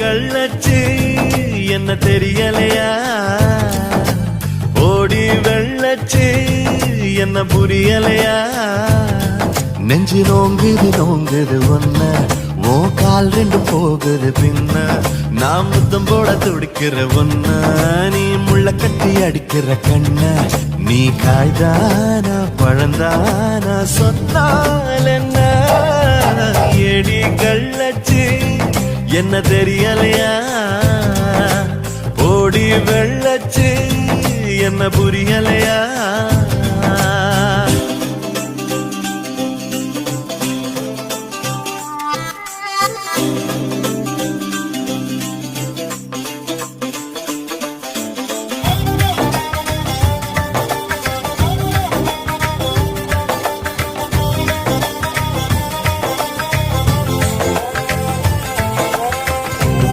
கள்ளச்சு என்ன தெரியலையா, ஓடி வெள்ளச்சு என்ன புரியலையா, நெஞ்சு நோங்குது நோங்குது ஒன்ன, ஓ கால் ரெண்டு போகுது பின்ன, நான் முத்தம் போட துடிக்கிற ஒன்ன, நீ முள்ள கட்டி அடிக்கிற கண்ண, நீ காய்தானா பழந்தானா சொன்னால் என்ன, எடி கள்ளச்சு என்ன தெரியலையா, ஓடி வெள்ளச்சு என்ன புரியலையா.